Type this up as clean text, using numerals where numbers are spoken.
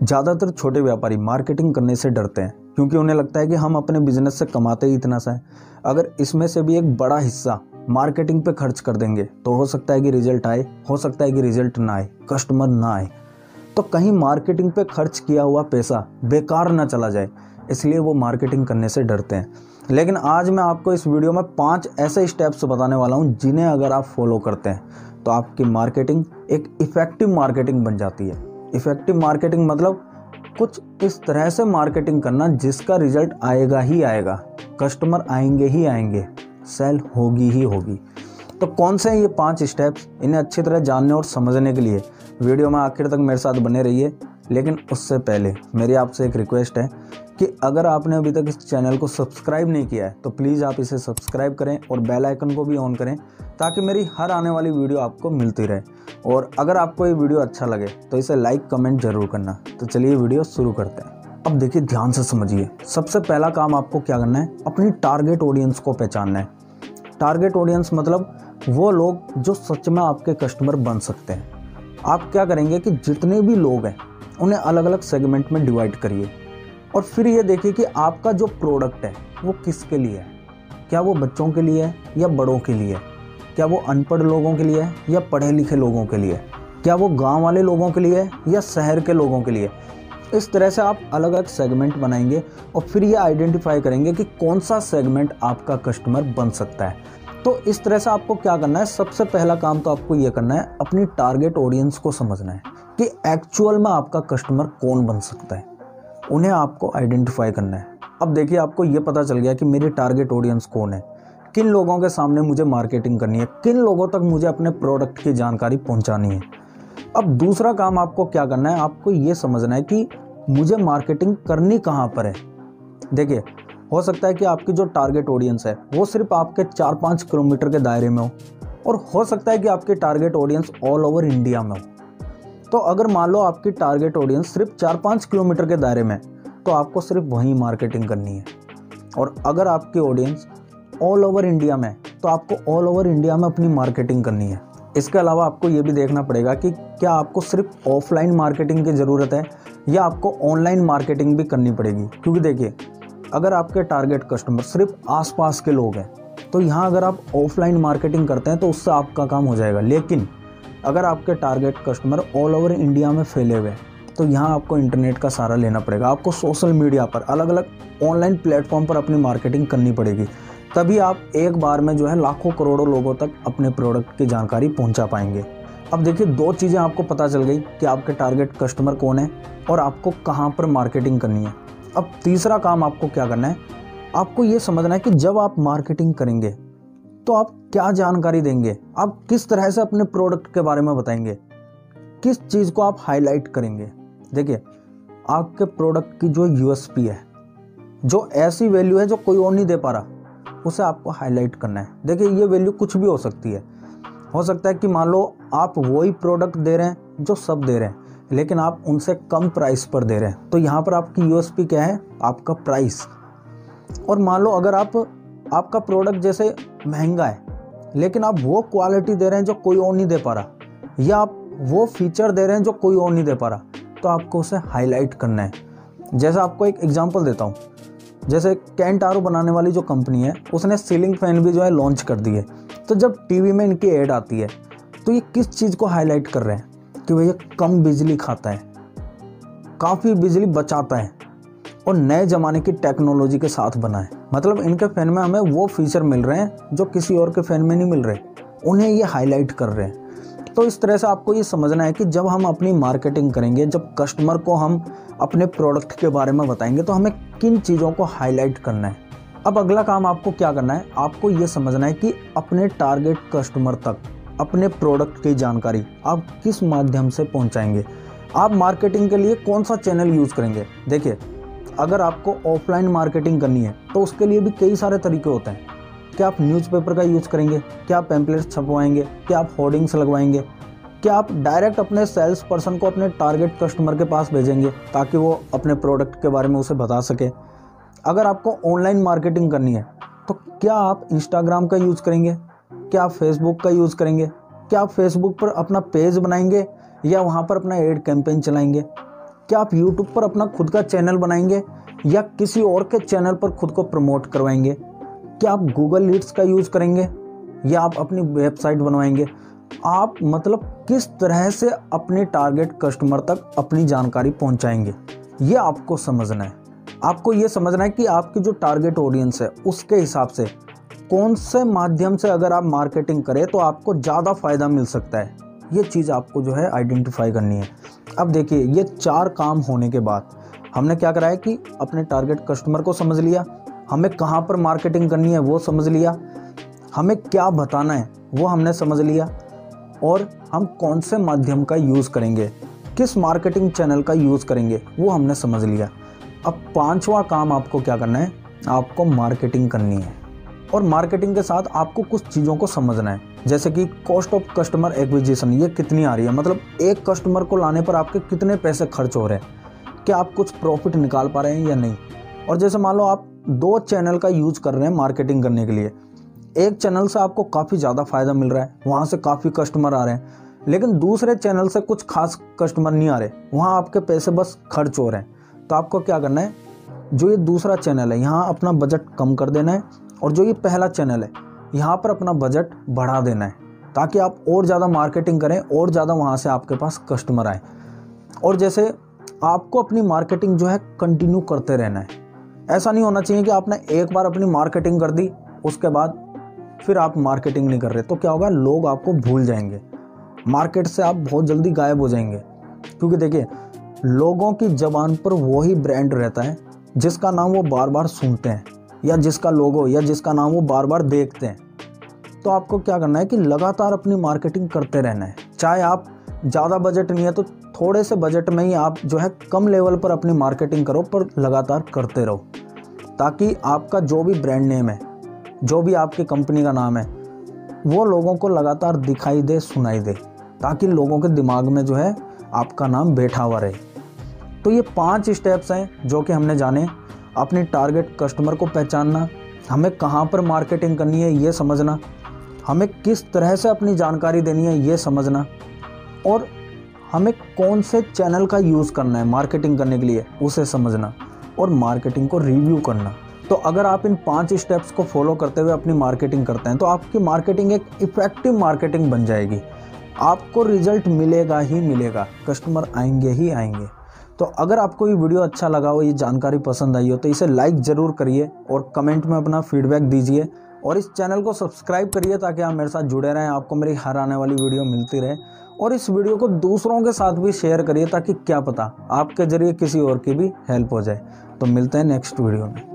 ज़्यादातर छोटे व्यापारी मार्केटिंग करने से डरते हैं क्योंकि उन्हें लगता है कि हम अपने बिजनेस से कमाते ही इतना सा है। अगर इसमें से भी एक बड़ा हिस्सा मार्केटिंग पे खर्च कर देंगे तो हो सकता है कि रिजल्ट आए, हो सकता है कि रिजल्ट ना आए, कस्टमर ना आए, तो कहीं मार्केटिंग पे खर्च किया हुआ पैसा बेकार ना चला जाए, इसलिए वो मार्केटिंग करने से डरते हैं। लेकिन आज मैं आपको इस वीडियो में 5 ऐसे स्टेप्स बताने वाला हूँ जिन्हें अगर आप फॉलो करते हैं तो आपकी मार्केटिंग एक इफ़ेक्टिव मार्केटिंग बन जाती है। इफ़ेक्टिव मार्केटिंग मतलब कुछ इस तरह से मार्केटिंग करना जिसका रिजल्ट आएगा ही आएगा, कस्टमर आएंगे ही आएंगे, सेल होगी ही होगी। तो कौन से हैं ये 5 स्टेप्स, इन्हें अच्छी तरह जानने और समझने के लिए वीडियो में आखिर तक मेरे साथ बने रहिए। लेकिन उससे पहले मेरी आपसे एक रिक्वेस्ट है कि अगर आपने अभी तक इस चैनल को सब्सक्राइब नहीं किया है तो प्लीज़ आप इसे सब्सक्राइब करें और बेल आइकन को भी ऑन करें ताकि मेरी हर आने वाली वीडियो आपको मिलती रहे। और अगर आपको ये वीडियो अच्छा लगे तो इसे लाइक कमेंट जरूर करना। तो चलिए वीडियो शुरू करते हैं। अब देखिए, ध्यान से समझिए। सबसे पहला काम आपको क्या करना है, अपनी टारगेट ऑडियंस को पहचानना है। टारगेट ऑडियंस मतलब वो लोग जो सच में आपके कस्टमर बन सकते हैं। आप क्या करेंगे कि जितने भी लोग हैं उन्हें अलग अलग सेगमेंट में डिवाइड करिए और फिर ये देखिए कि आपका जो प्रोडक्ट है वो किसके लिए है। क्या वो बच्चों के लिए है या बड़ों के लिए है? क्या वो अनपढ़ लोगों के लिए है या पढ़े लिखे लोगों के लिए? क्या वो गांव वाले लोगों के लिए है या शहर के लोगों के लिए? इस तरह से आप अलग अलग सेगमेंट बनाएंगे और फिर ये आइडेंटिफाई करेंगे कि कौन सा सेगमेंट आपका कस्टमर बन सकता है। तो इस तरह से आपको क्या करना है, सबसे पहला काम तो आपको ये करना है, अपनी टारगेट ऑडियंस को समझना है कि एक्चुअल में आपका कस्टमर कौन बन सकता है। उन्हें आपको आइडेंटिफाई करना है। अब देखिए, आपको ये पता चल गया कि मेरी टारगेट ऑडियंस कौन है, किन लोगों के सामने मुझे मार्केटिंग करनी है, किन लोगों तक मुझे अपने प्रोडक्ट की जानकारी पहुंचानी है। अब दूसरा काम आपको क्या करना है, आपको ये समझना है कि मुझे मार्केटिंग करनी कहाँ पर है। देखिए, हो सकता है कि आपकी जो टारगेट ऑडियंस है वो सिर्फ आपके 4-5 किलोमीटर के दायरे में हो और हो सकता है कि आपकी target audience all over India में हो। तो अगर मान लो आपकी टारगेट ऑडियंस सिर्फ 4-5 किलोमीटर के दायरे में तो आपको सिर्फ वहीं मार्केटिंग करनी है। और अगर आपकी ऑडियंस ऑल ओवर इंडिया में तो आपको ऑल ओवर इंडिया में अपनी मार्केटिंग करनी है। इसके अलावा आपको ये भी देखना पड़ेगा कि क्या आपको सिर्फ ऑफलाइन मार्केटिंग की ज़रूरत है या आपको ऑनलाइन मार्केटिंग भी करनी पड़ेगी। क्योंकि देखिए, अगर आपके टारगेट कस्टमर सिर्फ आसपास के लोग हैं तो यहाँ अगर आप ऑफलाइन मार्केटिंग करते हैं तो उससे आपका काम हो जाएगा। लेकिन अगर आपके target customer all over India में फैले हुए हैं तो यहाँ आपको इंटरनेट का सहारा लेना पड़ेगा। आपको सोशल मीडिया पर अलग अलग ऑनलाइन प्लेटफॉर्म पर अपनी मार्केटिंग करनी पड़ेगी। तभी आप एक बार में जो है लाखों करोड़ों लोगों तक अपने प्रोडक्ट की जानकारी पहुँचा पाएंगे। अब देखिए, 2 चीज़ें आपको पता चल गई कि आपके टारगेट कस्टमर कौन है और आपको कहाँ पर मार्केटिंग करनी है। अब तीसरा काम आपको क्या करना है, आपको ये समझना है कि जब आप मार्केटिंग करेंगे तो आप क्या जानकारी देंगे, आप किस तरह से अपने प्रोडक्ट के बारे में बताएंगे, किस चीज़ को आप हाईलाइट करेंगे। देखिए, आपके प्रोडक्ट की जो यूएसपी है, जो ऐसी वैल्यू है जो कोई और नहीं दे पा रहा, उसे आपको हाईलाइट करना है। देखिए, ये वैल्यू कुछ भी हो सकती है। हो सकता है कि मान लो आप वही प्रोडक्ट दे रहे हैं जो सब दे रहे हैं लेकिन आप उनसे कम प्राइस पर दे रहे हैं, तो यहाँ पर आपकी यूएसपी क्या है, आपका प्राइस। और मान लो अगर आपका प्रोडक्ट जैसे महंगा है लेकिन आप वो क्वालिटी दे रहे हैं जो कोई और नहीं दे पा रहा, या आप वो फीचर दे रहे हैं जो कोई और नहीं दे पा रहा, तो आपको उसे हाईलाइट करना है। जैसे आपको एक एग्जांपल देता हूँ, जैसे कैंट आर ओ बनाने वाली जो कंपनी है उसने सीलिंग फैन भी जो है लॉन्च कर दी है। तो जब टीवी में इनकी ऐड आती है तो ये किस चीज़ को हाईलाइट कर रहे हैं कि भैया कम बिजली खाता है, काफ़ी बिजली बचाता है और नए ज़माने की टेक्नोलॉजी के साथ बना है। मतलब इनके फ़ैन में हमें वो फीचर मिल रहे हैं जो किसी और के फ़ैन में नहीं मिल रहे, उन्हें ये हाईलाइट कर रहे हैं। तो इस तरह से आपको ये समझना है कि जब हम अपनी मार्केटिंग करेंगे, जब कस्टमर को हम अपने प्रोडक्ट के बारे में बताएंगे तो हमें किन चीज़ों को हाईलाइट करना है। अब अगला काम आपको क्या करना है, आपको ये समझना है कि अपने टारगेट कस्टमर तक अपने प्रोडक्ट की जानकारी आप किस माध्यम से पहुंचाएंगे। आप मार्केटिंग के लिए कौन सा चैनल यूज़ करेंगे। देखिए, अगर आपको ऑफलाइन मार्केटिंग करनी है तो उसके लिए भी कई सारे तरीके होते हैं। क्या आप न्यूज़पेपर का यूज़ करेंगे, क्या आप पैम्पलेट्स छपवाएंगे, क्या आप होर्डिंग्स लगवाएंगे, क्या आप डायरेक्ट अपने सेल्स पर्सन को अपने टारगेट कस्टमर के पास भेजेंगे ताकि वो अपने प्रोडक्ट के बारे में उसे बता सके। अगर आपको ऑनलाइन मार्केटिंग करनी है तो क्या आप इंस्टाग्राम का यूज़ करेंगे, क्या आप फेसबुक का यूज़ करेंगे, क्या आप फेसबुक पर अपना पेज बनाएंगे या वहाँ पर अपना एड कैंपेन चलाएंगे, क्या आप यूट्यूब पर अपना खुद का चैनल बनाएंगे या किसी और के चैनल पर खुद को प्रमोट करवाएंगे? क्या आप गूगल लीड्स का यूज़ करेंगे या आप अपनी वेबसाइट बनवाएंगे? आप मतलब किस तरह से अपने टारगेट कस्टमर तक अपनी जानकारी पहुंचाएंगे, ये आपको समझना है। आपको ये समझना है कि आपकी जो टारगेट ऑडियंस है उसके हिसाब से कौन से माध्यम से अगर आप मार्केटिंग करें तो आपको ज़्यादा फ़ायदा मिल सकता है। ये चीज़ आपको जो है आइडेंटिफाई करनी है। अब देखिए, ये 4 काम होने के बाद हमने क्या करा है कि अपने टारगेट कस्टमर को समझ लिया, हमें कहाँ पर मार्केटिंग करनी है वो समझ लिया, हमें क्या बताना है वो हमने समझ लिया, और हम कौन से माध्यम का यूज़ करेंगे, किस मार्केटिंग चैनल का यूज़ करेंगे वो हमने समझ लिया। अब 5वां काम आपको क्या करना है, आपको मार्केटिंग करनी है। और मार्केटिंग के साथ आपको कुछ चीज़ों को समझना है, जैसे कि कॉस्ट ऑफ कस्टमर एक्विजिशन ये कितनी आ रही है, मतलब एक कस्टमर को लाने पर आपके कितने पैसे खर्च हो रहे हैं, क्या आप कुछ प्रॉफिट निकाल पा रहे हैं या नहीं। और जैसे मान लो आप 2 चैनल का यूज़ कर रहे हैं मार्केटिंग करने के लिए, एक चैनल से आपको काफ़ी ज़्यादा फ़ायदा मिल रहा है, वहाँ से काफ़ी कस्टमर आ रहे हैं, लेकिन दूसरे चैनल से कुछ खास कस्टमर नहीं आ रहे, वहाँ आपके पैसे बस खर्च हो रहे हैं। तो आपको क्या करना है, जो ये दूसरा चैनल है यहाँ अपना बजट कम कर देना है, और जो ये पहला चैनल है यहाँ पर अपना बजट बढ़ा देना है, ताकि आप और ज़्यादा मार्केटिंग करें और ज़्यादा वहाँ से आपके पास कस्टमर आए। और जैसे आपको अपनी मार्केटिंग जो है कंटिन्यू करते रहना है। ऐसा नहीं होना चाहिए कि आपने एक बार अपनी मार्केटिंग कर दी उसके बाद फिर आप मार्केटिंग नहीं कर रहे, तो क्या होगा, लोग आपको भूल जाएंगे, मार्केट से आप बहुत जल्दी गायब हो जाएंगे। क्योंकि देखिए, लोगों की ज़बान पर वही ब्रांड रहता है जिसका नाम वो बार बार सुनते हैं, या जिसका लोगो या जिसका नाम वो बार बार देखते हैं। तो आपको क्या करना है कि लगातार अपनी मार्केटिंग करते रहना है। चाहे आप ज़्यादा बजट नहीं है तो थोड़े से बजट में ही आप जो है कम लेवल पर अपनी मार्केटिंग करो, पर लगातार करते रहो, ताकि आपका जो भी ब्रांड नेम है, जो भी आपकी कंपनी का नाम है, वो लोगों को लगातार दिखाई दे, सुनाई दे, ताकि लोगों के दिमाग में जो है आपका नाम बैठा हुआ रहे। तो ये 5 स्टेप्स हैं जो कि हमने जाने। अपनी टारगेट कस्टमर को पहचानना, हमें कहाँ पर मार्केटिंग करनी है ये समझना, हमें किस तरह से अपनी जानकारी देनी है ये समझना, और हमें कौन से चैनल का यूज़ करना है मार्केटिंग करने के लिए उसे समझना, और मार्केटिंग को रिव्यू करना। तो अगर आप इन 5 स्टेप्स को फॉलो करते हुए अपनी मार्केटिंग करते हैं तो आपकी मार्केटिंग एक इफ़ेक्टिव मार्केटिंग बन जाएगी। आपको रिजल्ट मिलेगा ही मिलेगा, कस्टमर आएंगे ही आएंगे। तो अगर आपको ये वीडियो अच्छा लगा हो, ये जानकारी पसंद आई हो, तो इसे लाइक ज़रूर करिए और कमेंट में अपना फीडबैक दीजिए, और इस चैनल को सब्सक्राइब करिए ताकि आप मेरे साथ जुड़े रहें, आपको मेरी हर आने वाली वीडियो मिलती रहे। और इस वीडियो को दूसरों के साथ भी शेयर करिए, ताकि क्या पता आपके ज़रिए किसी और की भी हेल्प हो जाए। तो मिलते हैं नेक्स्ट वीडियो में।